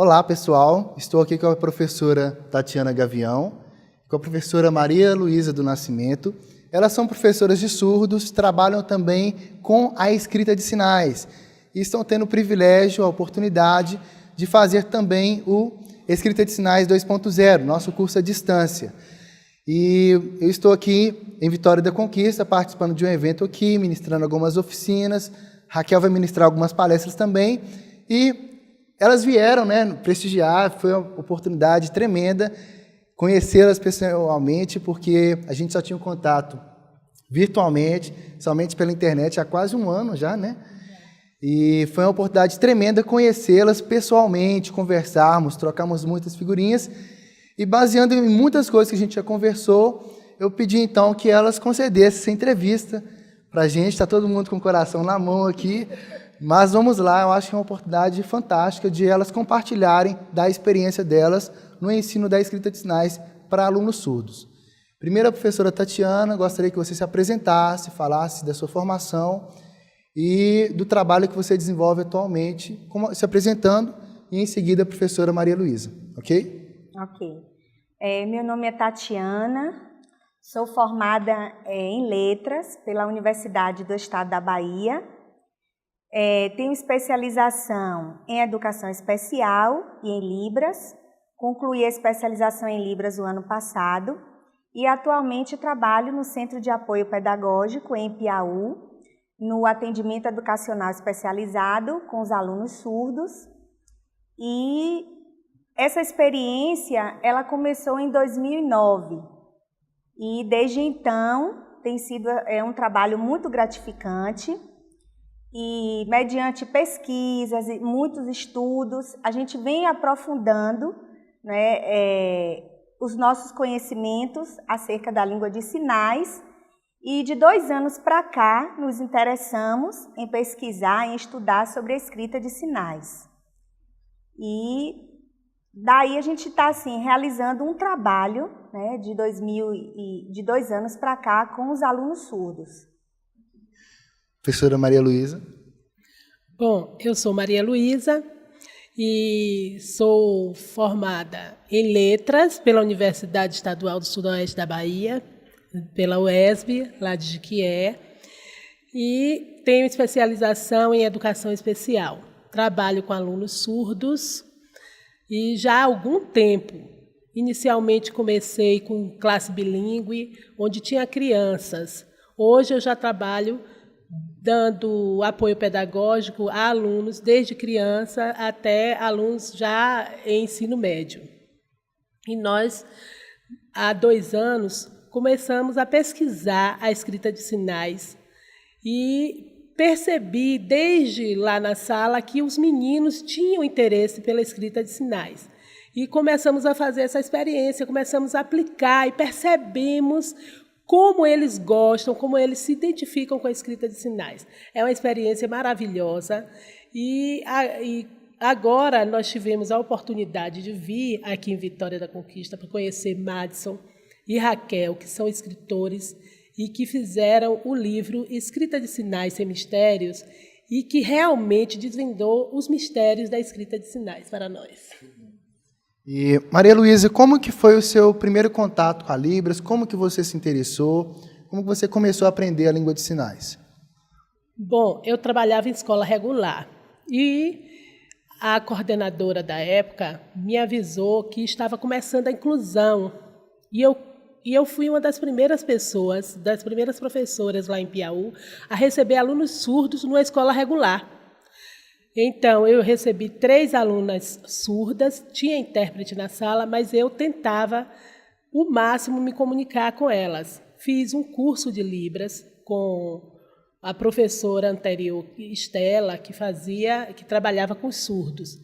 Olá, pessoal. Estou aqui com a professora Tatiana Gavião, com a professora Maria Luísa do Nascimento. Elas são professoras de surdos, trabalham também com a escrita de sinais e estão tendo o privilégio, a oportunidade de fazer também o Escrita de Sinais 2.0, nosso curso à distância. E eu estou aqui em Vitória da Conquista, participando de um evento aqui, ministrando algumas oficinas. Raquel vai ministrar algumas palestras também. E elas vieram, prestigiar, foi uma oportunidade tremenda conhecê-las pessoalmente, porque a gente só tinha um contato virtualmente, somente pela internet, há quase um ano já, E foi uma oportunidade tremenda conhecê-las pessoalmente, conversarmos, trocarmos muitas figurinhas. E baseando em muitas coisas que a gente já conversou, eu pedi então que elas concedessem essa entrevista para a gente. Está todo mundo com o coração na mão aqui. Mas vamos lá, eu acho que é uma oportunidade fantástica de elas compartilharem da experiência delas no ensino da escrita de sinais para alunos surdos. Primeiro, a professora Tatiana, gostaria que você se apresentasse, falasse da sua formação e do trabalho que você desenvolve atualmente, se apresentando, e em seguida a professora Maria Luísa, ok? Ok. Meu nome é Tatiana, sou formada em Letras pela Universidade do Estado da Bahia. Tenho especialização em Educação Especial e em Libras. Concluí a especialização em Libras o ano passado e atualmente trabalho no Centro de Apoio Pedagógico em Piauí, no atendimento educacional especializado com os alunos surdos. E essa experiência, ela começou em 2009 e desde então tem sido um trabalho muito gratificante. E mediante pesquisas e muitos estudos, a gente vem aprofundando os nossos conhecimentos acerca da língua de sinais. E de 2 anos para cá, nos interessamos em pesquisar, em estudar sobre a escrita de sinais. E daí a gente está assim, realizando um trabalho de 2 anos para cá com os alunos surdos. Professora Maria Luísa. Bom, eu sou Maria Luísa e sou formada em Letras pela Universidade Estadual do Sudoeste da Bahia, pela UESB, lá de Jequié, e tenho especialização em Educação Especial. Trabalho com alunos surdos e já há algum tempo. Inicialmente comecei com classe bilíngue, onde tinha crianças. Hoje eu já trabalho dando apoio pedagógico a alunos, desde criança até alunos já em ensino médio. E nós, há 2 anos, começamos a pesquisar a escrita de sinais e percebi, desde lá na sala, que os meninos tinham interesse pela escrita de sinais. E começamos a fazer essa experiência, começamos a aplicar e percebemos como eles gostam, como eles se identificam com a escrita de sinais. É uma experiência maravilhosa e agora nós tivemos a oportunidade de vir aqui em Vitória da Conquista para conhecer Madison e Raquel, que são escritores e que fizeram o livro Escrita de Sinais Sem Mistérios e que realmente desvendou os mistérios da escrita de sinais para nós. E, Maria Luísa, como que foi o seu primeiro contato com a Libras? Como que você se interessou? Como que você começou a aprender a língua de sinais? Bom, eu trabalhava em escola regular e a coordenadora da época me avisou que estava começando a inclusão. E eu fui uma das primeiras pessoas, das primeiras professoras lá em Piauí, a receber alunos surdos numa escola regular. Então, eu recebi 3 alunas surdas, tinha intérprete na sala, mas eu tentava, o máximo, me comunicar com elas. Fiz um curso de Libras com a professora anterior, Estela, que trabalhava com surdos.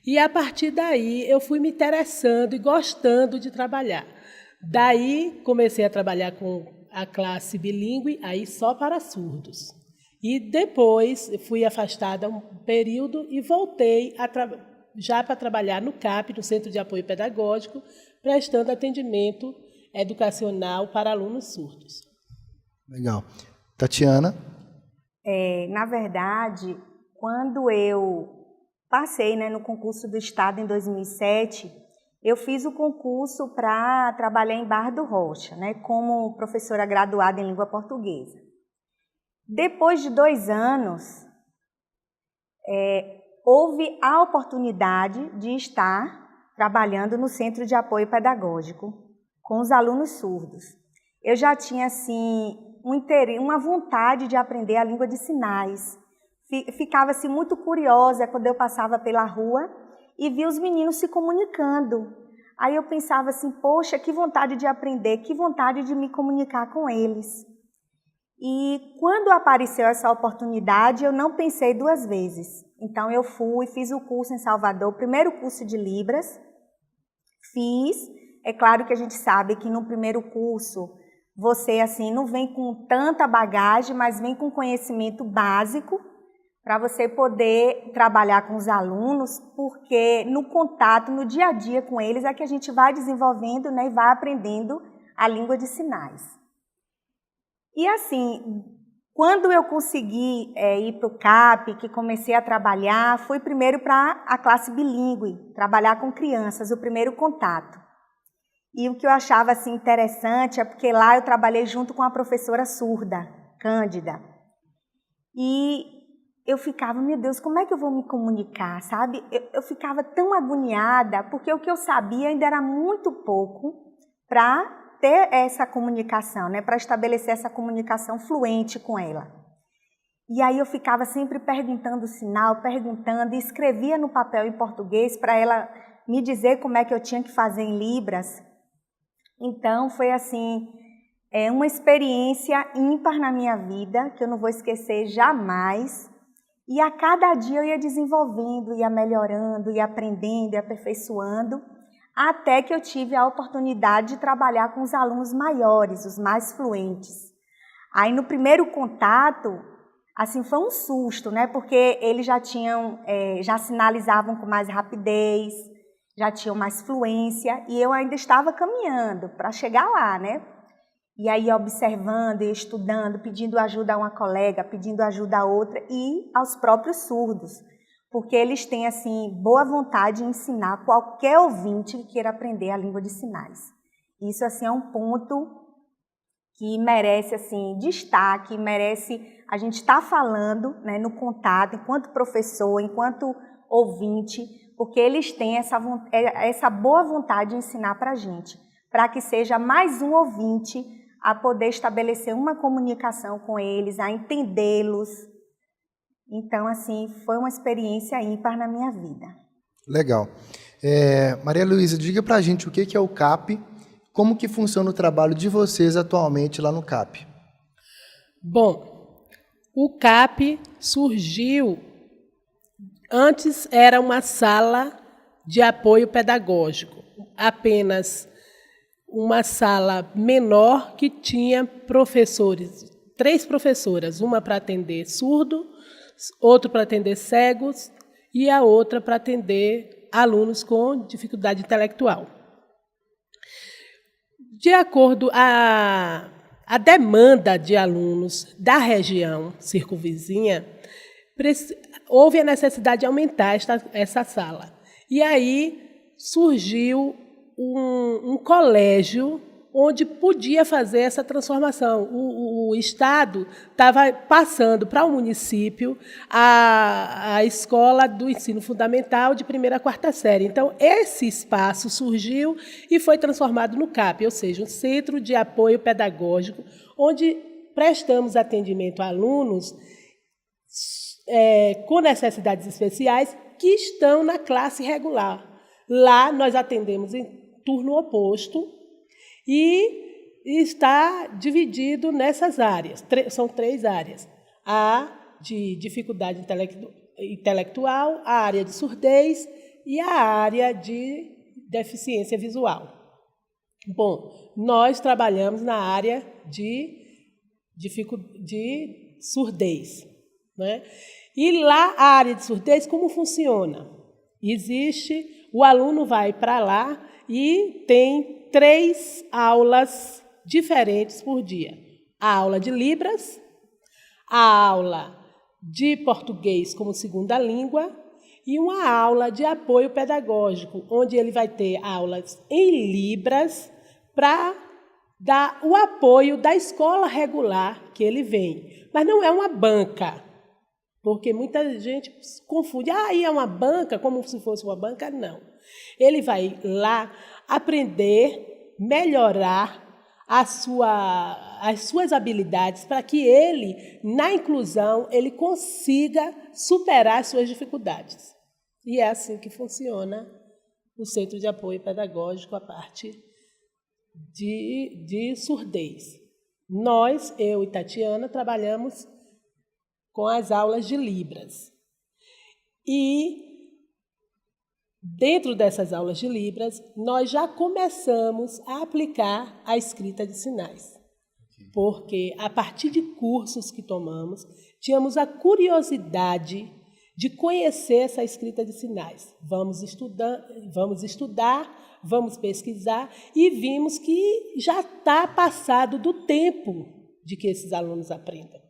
E, a partir daí, eu fui me interessando e gostando de trabalhar. Daí, comecei a trabalhar com a classe bilíngue, aí só para surdos. E depois fui afastada um período e voltei já para trabalhar no CAP, no Centro de Apoio Pedagógico, prestando atendimento educacional para alunos surdos. Legal. Tatiana? Na verdade, quando eu passei, né, no concurso do Estado em 2007, eu fiz o concurso para trabalhar em Barra do Rocha, né, como professora graduada em língua portuguesa. Depois de 2 anos, houve a oportunidade de estar trabalhando no Centro de Apoio Pedagógico com os alunos surdos. Eu já tinha, assim, uma vontade de aprender a língua de sinais. Ficava, assim, muito curiosa quando eu passava pela rua e via os meninos se comunicando. Aí eu pensava assim, poxa, que vontade de aprender, que vontade de me comunicar com eles. E quando apareceu essa oportunidade, eu não pensei 2 vezes. Então eu fiz o curso em Salvador, o primeiro curso de Libras, fiz. É claro que a gente sabe que no primeiro curso você assim não vem com tanta bagagem, mas vem com conhecimento básico para você poder trabalhar com os alunos, porque no contato, no dia a dia com eles é que a gente vai desenvolvendo, né, e vai aprendendo a língua de sinais. E assim, quando eu consegui ir para o CAP, que comecei a trabalhar, fui primeiro para a classe bilíngue, trabalhar com crianças, o primeiro contato. E o que eu achava assim, interessante é porque lá eu trabalhei junto com a professora surda, Cândida. E eu ficava, meu Deus, como é que eu vou me comunicar, sabe? Eu ficava tão agoniada, porque o que eu sabia ainda era muito pouco para ter essa comunicação, né, para estabelecer essa comunicação fluente com ela. E aí eu ficava sempre perguntando o sinal, perguntando, e escrevia no papel em português para ela me dizer como é que eu tinha que fazer em Libras. Então foi assim, uma experiência ímpar na minha vida, que eu não vou esquecer jamais. E a cada dia eu ia desenvolvendo, ia melhorando, ia aprendendo, ia aperfeiçoando, até que eu tive a oportunidade de trabalhar com os alunos maiores, os mais fluentes. Aí no primeiro contato, assim, foi um susto, né? Porque eles já sinalizavam com mais rapidez, já tinham mais fluência, e eu ainda estava caminhando para chegar lá, né? E aí observando e estudando, pedindo ajuda a uma colega, pedindo ajuda a outra e aos próprios surdos. Porque eles têm, assim, boa vontade de ensinar qualquer ouvinte que queira aprender a língua de sinais. Isso, assim, é um ponto que merece, assim, destaque, merece a gente estar falando, né, no contato, enquanto professor, enquanto ouvinte, porque eles têm essa boa vontade de ensinar para a gente, para que seja mais um ouvinte a poder estabelecer uma comunicação com eles, a entendê-los. Então, assim, foi uma experiência ímpar na minha vida. Legal. Maria Luísa, diga pra gente o que é o CAP, como que funciona o trabalho de vocês atualmente lá no CAP. Bom, o CAP surgiu, antes era uma sala de apoio pedagógico, apenas uma sala menor que tinha professores, 3 professoras, uma para atender surdo, outro para atender cegos e a outra para atender alunos com dificuldade intelectual. De acordo a demanda de alunos da região circunvizinha, houve a necessidade de aumentar essa sala. E aí surgiu um colégio onde podia fazer essa transformação. O Estado estava passando para o município a escola do ensino fundamental de 1ª a 4ª série. Então, esse espaço surgiu e foi transformado no CAP, ou seja, um centro de apoio pedagógico, onde prestamos atendimento a alunos com necessidades especiais que estão na classe regular. Lá, nós atendemos em turno oposto, e está dividido nessas áreas. São 3 áreas. A de dificuldade intelectual, a área de surdez e a área de deficiência visual. Bom, nós trabalhamos na área de surdez, né? E lá, a área de surdez, como funciona? O aluno vai para lá e tem 3 aulas diferentes por dia. A aula de Libras, a aula de português como segunda língua e uma aula de apoio pedagógico, onde ele vai ter aulas em Libras para dar o apoio da escola regular que ele vem. Mas não é uma banca, porque muita gente confunde, é uma banca, como se fosse uma banca, não. Ele vai lá aprender, melhorar as suas habilidades para que ele, na inclusão, ele consiga superar as suas dificuldades. E é assim que funciona o Centro de Apoio Pedagógico, a parte de surdez. Nós, eu e Tatiana, trabalhamos com as aulas de Libras. E, dentro dessas aulas de Libras, nós já começamos a aplicar a escrita de sinais. Porque, a partir de cursos que tomamos, tínhamos a curiosidade de conhecer essa escrita de sinais. Vamos estudar, vamos pesquisar e vimos que já está passado do tempo de que esses alunos aprendam.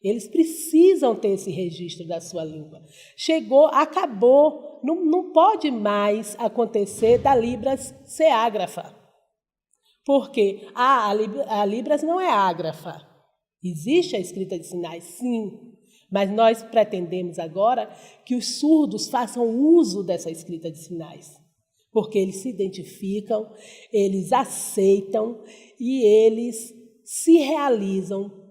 Eles precisam ter esse registro da sua língua. Acabou, não pode mais acontecer da Libras ser ágrafa. Porque a Libras não é ágrafa. Existe a escrita de sinais, sim. Mas nós pretendemos agora que os surdos façam uso dessa escrita de sinais. Porque eles se identificam, eles aceitam e eles se realizam.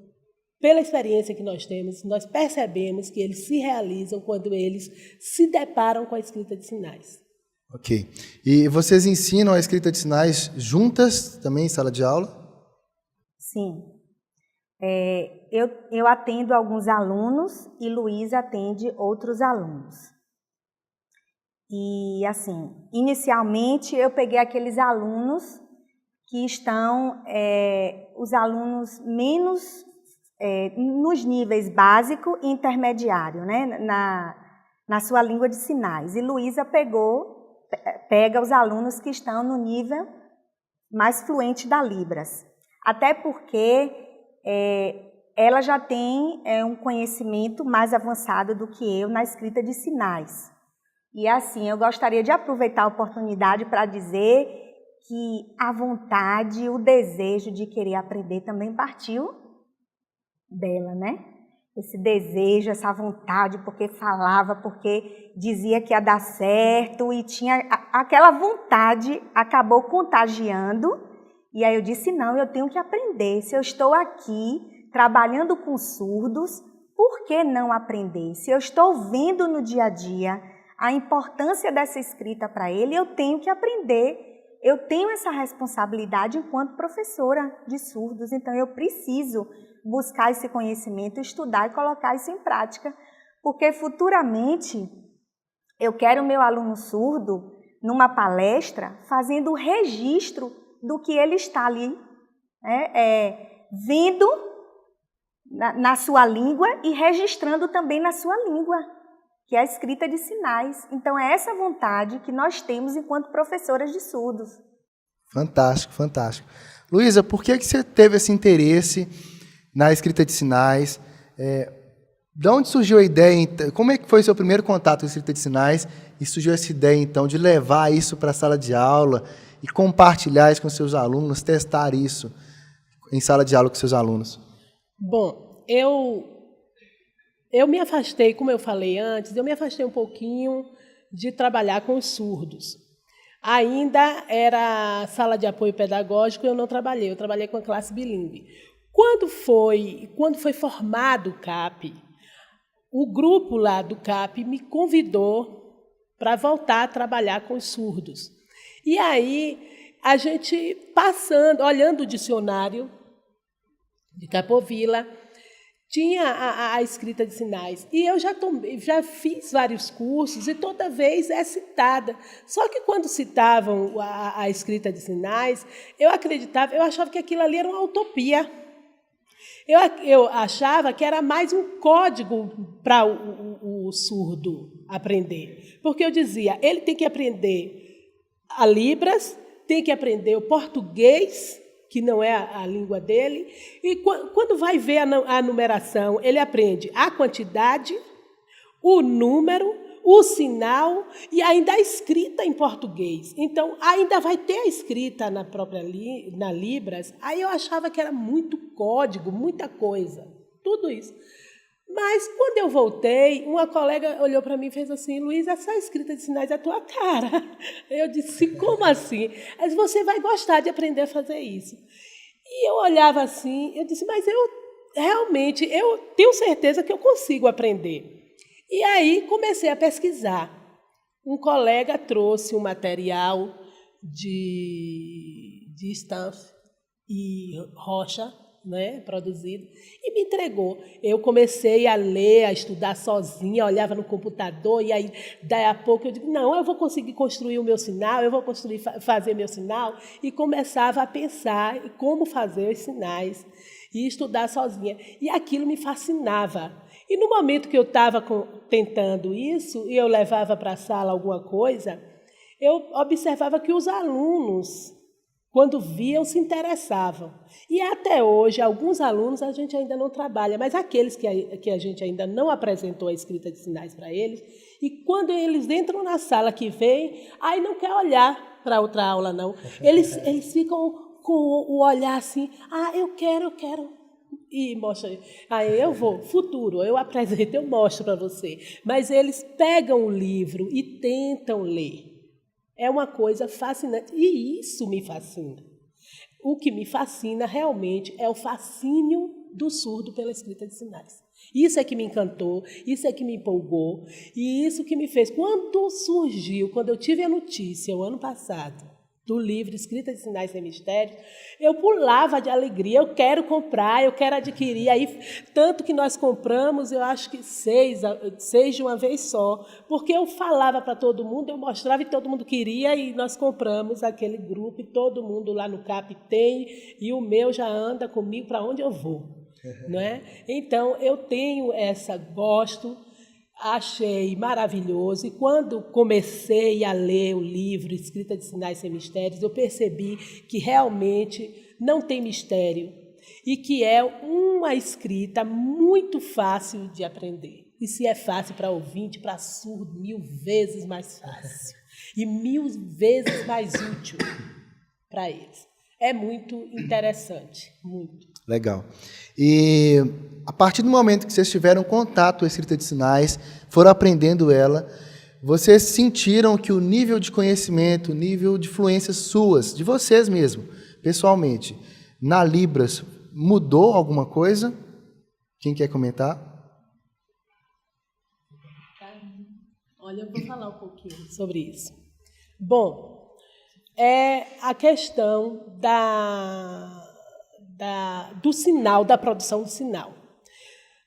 Pela experiência que nós temos, nós percebemos que eles se realizam quando eles se deparam com a escrita de sinais. Ok. E vocês ensinam a escrita de sinais juntas também em sala de aula? Sim. Eu atendo alguns alunos e Luísa atende outros alunos. E, assim, inicialmente eu peguei aqueles alunos que estão, os alunos menos... nos níveis básico e intermediário, né, na sua língua de sinais. E Luísa pega os alunos que estão no nível mais fluente da Libras. Até porque ela já tem um conhecimento mais avançado do que eu na escrita de sinais. E assim, eu gostaria de aproveitar a oportunidade para dizer que a vontade, o desejo de querer aprender também partiu dela, né? Esse desejo, essa vontade, porque falava, porque dizia que ia dar certo e tinha aquela vontade, acabou contagiando. E aí eu disse, não, eu tenho que aprender. Se eu estou aqui trabalhando com surdos, por que não aprender? Se eu estou vendo no dia a dia a importância dessa escrita para ele, eu tenho que aprender. Eu tenho essa responsabilidade enquanto professora de surdos, então eu preciso buscar esse conhecimento, estudar e colocar isso em prática, porque futuramente eu quero o meu aluno surdo numa palestra fazendo o registro do que ele está ali vendo na sua língua e registrando também na sua língua, que é a escrita de sinais. Então é essa vontade que nós temos enquanto professoras de surdos. Fantástico, fantástico. Luísa, por que você teve esse interesse na escrita de sinais? De onde surgiu a ideia? Como é que foi o seu primeiro contato com a escrita de sinais? E surgiu essa ideia, então, de levar isso para a sala de aula e compartilhar isso com seus alunos, testar isso em sala de aula com seus alunos? Bom, eu me afastei, como eu falei antes, eu me afastei um pouquinho de trabalhar com os surdos. Ainda era sala de apoio pedagógico, eu não trabalhei, eu trabalhei com a classe bilíngue. Quando foi formado o CAP, o grupo lá do CAP me convidou para voltar a trabalhar com os surdos. E aí, a gente olhando o dicionário de Capovilla, tinha a escrita de sinais. E eu já fiz vários cursos e toda vez é citada. Só que quando citavam a escrita de sinais, eu achava que aquilo ali era uma utopia. Eu achava que era mais um código para o surdo aprender. Porque eu dizia, ele tem que aprender a Libras, tem que aprender o português, que não é a língua dele, e quando vai ver a numeração, ele aprende a quantidade, o número, o sinal e ainda a escrita em português. Então, ainda vai ter a escrita na própria na Libras. Aí eu achava que era muito código, muita coisa, tudo isso. Mas, quando eu voltei, uma colega olhou para mim e fez assim: Luísa, essa escrita de sinais é a tua cara. Eu disse: como assim? Ela disse: você vai gostar de aprender a fazer isso. E eu olhava assim, eu disse: mas eu tenho certeza que eu consigo aprender. E aí comecei a pesquisar. Um colega trouxe um material de Stanf e Rocha, né, produzido, e me entregou. Eu comecei a ler, a estudar sozinha, olhava no computador, e aí, daí a pouco, eu digo: não, eu vou conseguir construir o meu sinal, eu vou construir, fazer meu sinal, e começava a pensar em como fazer os sinais, e estudar sozinha. E aquilo me fascinava. E no momento que eu estava tentando isso, e eu levava para a sala alguma coisa, eu observava que os alunos, quando viam, se interessavam. E até hoje, alguns alunos a gente ainda não trabalha, mas aqueles que a gente ainda não apresentou a escrita de sinais para eles, e quando eles entram na sala que vem, aí não quer olhar para outra aula, não. Eles ficam com o olhar assim: eu quero. E mostra, aí eu vou, futuro, eu apresento, eu mostro para você. Mas eles pegam o livro e tentam ler. É uma coisa fascinante, e isso me fascina. O que me fascina realmente é o fascínio do surdo pela escrita de sinais. Isso é que me encantou, isso é que me empolgou, e isso que me fez. Quando eu tive a notícia, o ano passado, do livro Escrita de Sinais Sem Mistérios, eu pulava de alegria: eu quero comprar, eu quero adquirir. Aí, tanto que nós compramos, eu acho que 6 de uma vez só, porque eu falava para todo mundo, eu mostrava e todo mundo queria, e nós compramos aquele grupo, e todo mundo lá no CAP tem, e o meu já anda comigo para onde eu vou. Não é? Então, eu tenho gosto, achei maravilhoso, e quando comecei a ler o livro Escrita de Sinais Sem Mistérios, eu percebi que realmente não tem mistério e que é uma escrita muito fácil de aprender. E se é fácil para ouvinte, para surdo, 1000 vezes mais fácil e 1000 vezes mais útil para eles. É muito interessante, muito. Legal. E a partir do momento que vocês tiveram contato com a escrita de sinais, foram aprendendo ela, vocês sentiram que o nível de conhecimento, o nível de fluência suas, de vocês mesmo, pessoalmente, na Libras, mudou alguma coisa? Quem quer comentar? Olha, eu vou falar um pouquinho sobre isso. Bom, é a questão do sinal, da produção do sinal.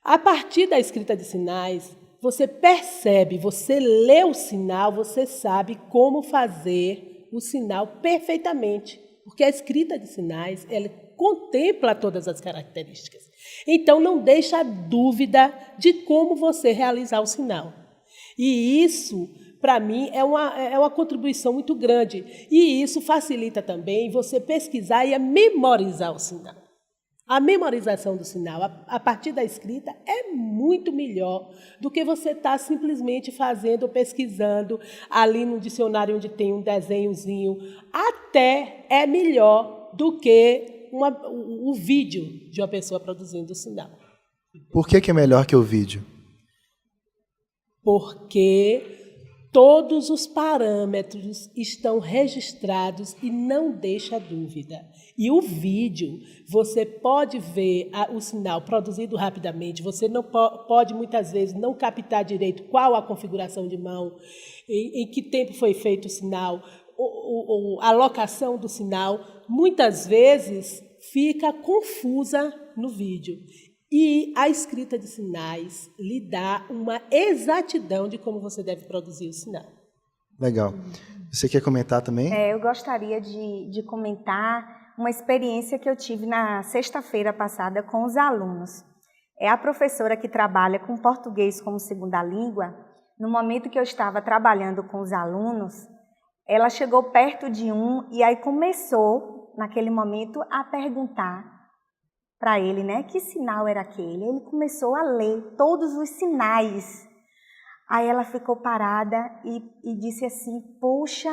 A partir da escrita de sinais, você percebe, você lê o sinal, você sabe como fazer o sinal perfeitamente, porque a escrita de sinais, ela contempla todas as características. Então, não deixa dúvida de como você realizar o sinal. E isso, para mim, é uma contribuição muito grande. E isso facilita também você pesquisar e memorizar o sinal. A memorização do sinal, a partir da escrita, é muito melhor do que você estar simplesmente fazendo, pesquisando ali no dicionário onde tem um desenhozinho. Até é melhor do que o vídeo de uma pessoa produzindo o sinal. Por que é melhor que o vídeo? Porque todos os parâmetros estão registrados e não deixa dúvida. E o vídeo, você pode ver o sinal produzido rapidamente, você não pode, muitas vezes, não captar direito qual a configuração de mão, em que tempo foi feito o sinal, a locação do sinal, muitas vezes fica confusa no vídeo. E a escrita de sinais lhe dá uma exatidão de como você deve produzir o sinal. Legal. Você quer comentar também? Eu gostaria de comentar uma experiência que eu tive na sexta-feira passada com os alunos. É a professora que trabalha com português como segunda língua. No momento que eu estava trabalhando com os alunos, ela chegou perto de um e aí começou, naquele momento, a perguntar para ele, né, que sinal era aquele. Ele começou a ler todos os sinais. Aí ela ficou parada e disse assim, poxa,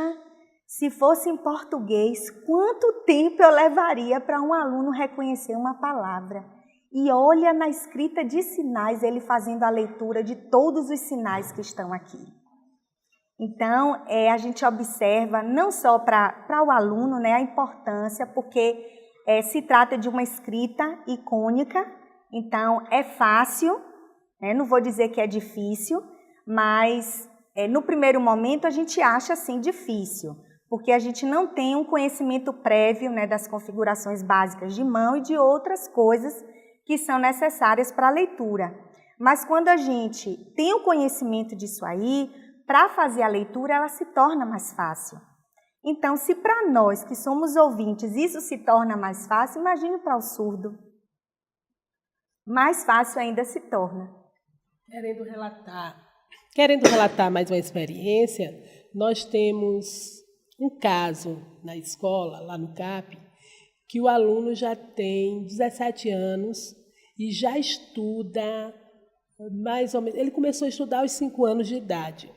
se fosse em português, quanto tempo eu levaria para um aluno reconhecer uma palavra? E olha na escrita de sinais, ele fazendo a leitura de todos os sinais que estão aqui. Então, a gente observa não só para o aluno, né, a importância, porque se trata de uma escrita icônica, então é fácil, né, não vou dizer que é difícil, mas no primeiro momento a gente acha assim difícil, porque a gente não tem um conhecimento prévio, né, das configurações básicas de mão e de outras coisas que são necessárias para a leitura. Mas quando a gente tem o conhecimento disso aí, para fazer a leitura ela se torna mais fácil. Então, se para nós que somos ouvintes isso se torna mais fácil, imagine para o surdo. Mais fácil ainda se torna. Querendo relatar mais uma experiência, nós temos um caso na escola, lá no CAP, que o aluno já tem 17 anos e já estuda mais ou menos. Ele começou a estudar aos 5 anos de idade.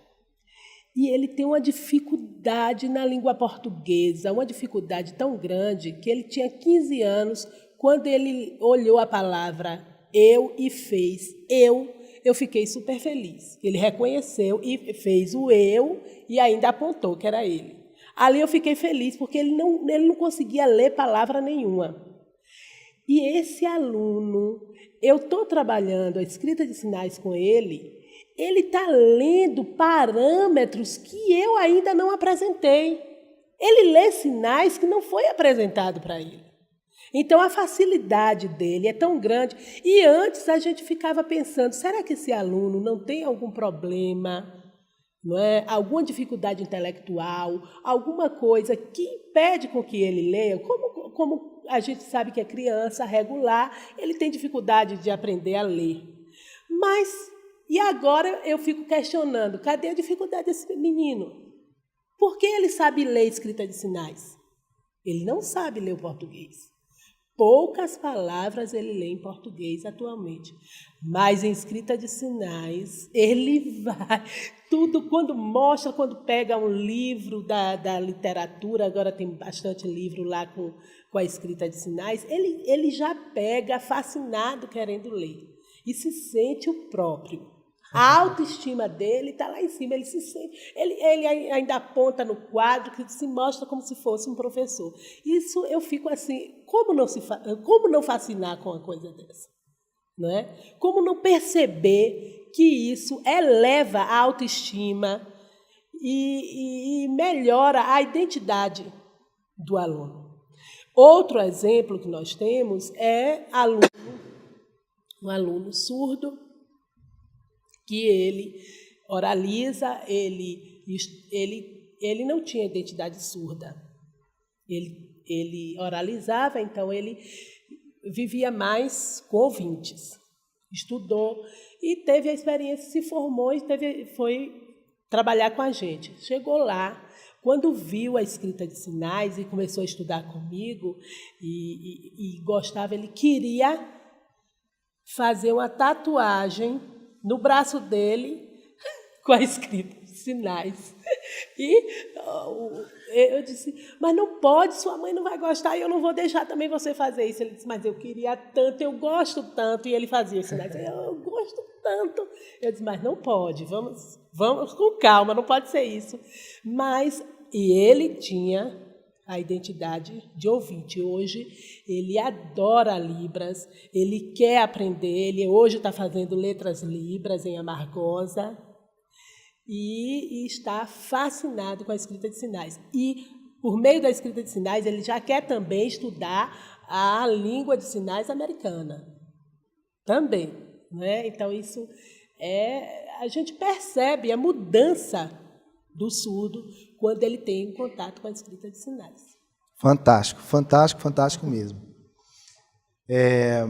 E ele tem uma dificuldade na língua portuguesa, uma dificuldade tão grande que ele tinha 15 anos, quando ele olhou a palavra eu e fez eu fiquei super feliz. Ele reconheceu e fez o eu e ainda apontou que era ele. Ali eu fiquei feliz, porque ele não conseguia ler palavra nenhuma. E esse aluno, eu estou trabalhando a escrita de sinais com ele está lendo parâmetros que eu ainda não apresentei. Ele lê sinais que não foi apresentado para ele. Então, a facilidade dele é tão grande. E antes a gente ficava pensando, será que esse aluno não tem algum problema, não é? Alguma dificuldade intelectual, alguma coisa que impede com que ele leia? Como a gente sabe que é criança regular, ele tem dificuldade de aprender a ler. E agora eu fico questionando, cadê a dificuldade desse menino? Por que ele sabe ler escrita de sinais? Ele não sabe ler o português. Poucas palavras ele lê em português atualmente, mas em escrita de sinais ele vai. Tudo, quando pega um livro da literatura, agora tem bastante livro lá com a escrita de sinais, ele já pega fascinado querendo ler e se sente o próprio. A autoestima dele está lá em cima, ele se sente, ele ainda aponta no quadro que se mostra como se fosse um professor. Isso eu fico assim, como não fascinar com uma coisa dessa? Não é? Como não perceber que isso eleva a autoestima e melhora a identidade do aluno? Outro exemplo que nós temos é um aluno surdo, que ele oraliza, ele não tinha identidade surda. Ele oralizava, então ele vivia mais com ouvintes. Estudou e teve a experiência, se formou e foi trabalhar com a gente. Chegou lá, quando viu a escrita de sinais e começou a estudar comigo e gostava, ele queria fazer uma tatuagem no braço dele, com a escrita de sinais. E eu disse, mas não pode, sua mãe não vai gostar e eu não vou deixar também você fazer isso. Ele disse, mas eu queria tanto, eu gosto tanto. E ele fazia sinais, eu gosto tanto. Eu disse, mas não pode, vamos com calma, não pode ser isso. E ele tinha a identidade de ouvinte. Hoje, ele adora Libras, ele quer aprender, ele hoje está fazendo letras Libras em Amargosa e está fascinado com a escrita de sinais. E, por meio da escrita de sinais, ele já quer também estudar a língua de sinais americana. Também. Né? Então, isso a gente percebe a mudança do surdo quando ele tem contato com a escrita de sinais. Fantástico, fantástico, fantástico mesmo. E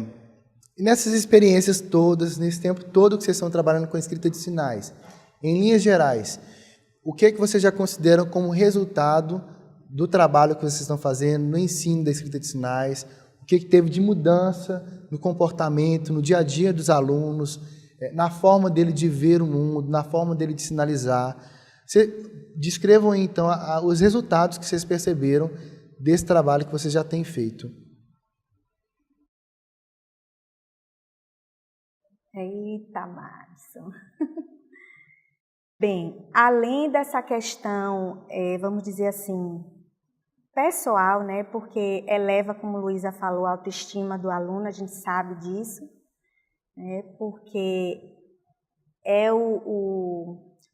nessas experiências todas, nesse tempo todo que vocês estão trabalhando com a escrita de sinais, em linhas gerais, o que é que vocês já consideram como resultado do trabalho que vocês estão fazendo no ensino da escrita de sinais? O que teve de mudança no comportamento, no dia a dia dos alunos? na forma dele de ver o mundo, na forma dele de sinalizar. Descrevam então os resultados que vocês perceberam desse trabalho que vocês já têm feito. Eita, Márcio. Bem, além dessa questão, vamos dizer assim, pessoal, né, porque eleva, como Luísa falou, a autoestima do aluno, a gente sabe disso, né, porque é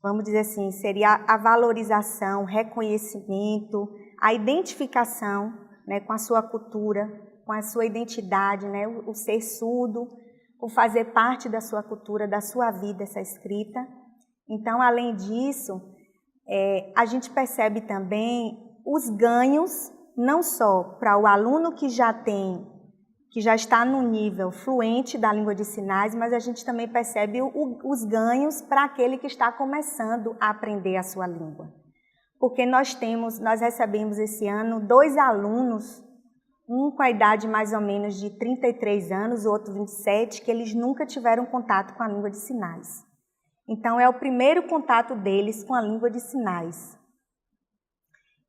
vamos dizer assim, seria a valorização, reconhecimento, a identificação, né, com a sua cultura, com a sua identidade, né, o ser surdo, por fazer parte da sua cultura, da sua vida, essa escrita. Então, além disso, a gente percebe também os ganhos, não só para o aluno que já está no nível fluente da língua de sinais, mas a gente também percebe os ganhos para aquele que está começando a aprender a sua língua. Porque nós recebemos esse ano 2 alunos, um com a idade mais ou menos de 33 anos, o outro 27, que eles nunca tiveram contato com a língua de sinais. Então, é o primeiro contato deles com a língua de sinais.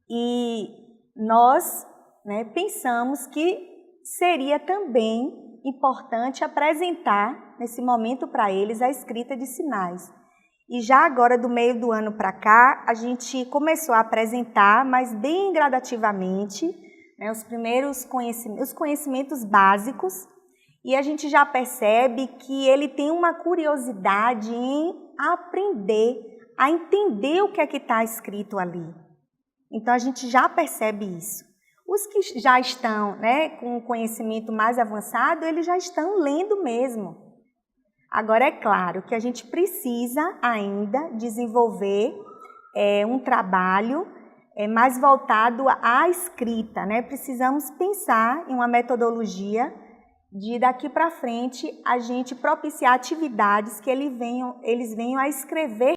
E nós, né, pensamos que seria também importante apresentar, nesse momento para eles, a escrita de sinais. E já agora, do meio do ano para cá, a gente começou a apresentar, mas bem gradativamente, né, os conhecimentos básicos, e a gente já percebe que ele tem uma curiosidade em aprender, a entender o que é que está escrito ali. Então, a gente já percebe isso. Os que já estão, né, com um conhecimento mais avançado, eles já estão lendo mesmo. Agora, é claro que a gente precisa ainda desenvolver um trabalho mais voltado à escrita, né? Precisamos pensar em uma metodologia de daqui para frente a gente propiciar atividades que eles venham a escrever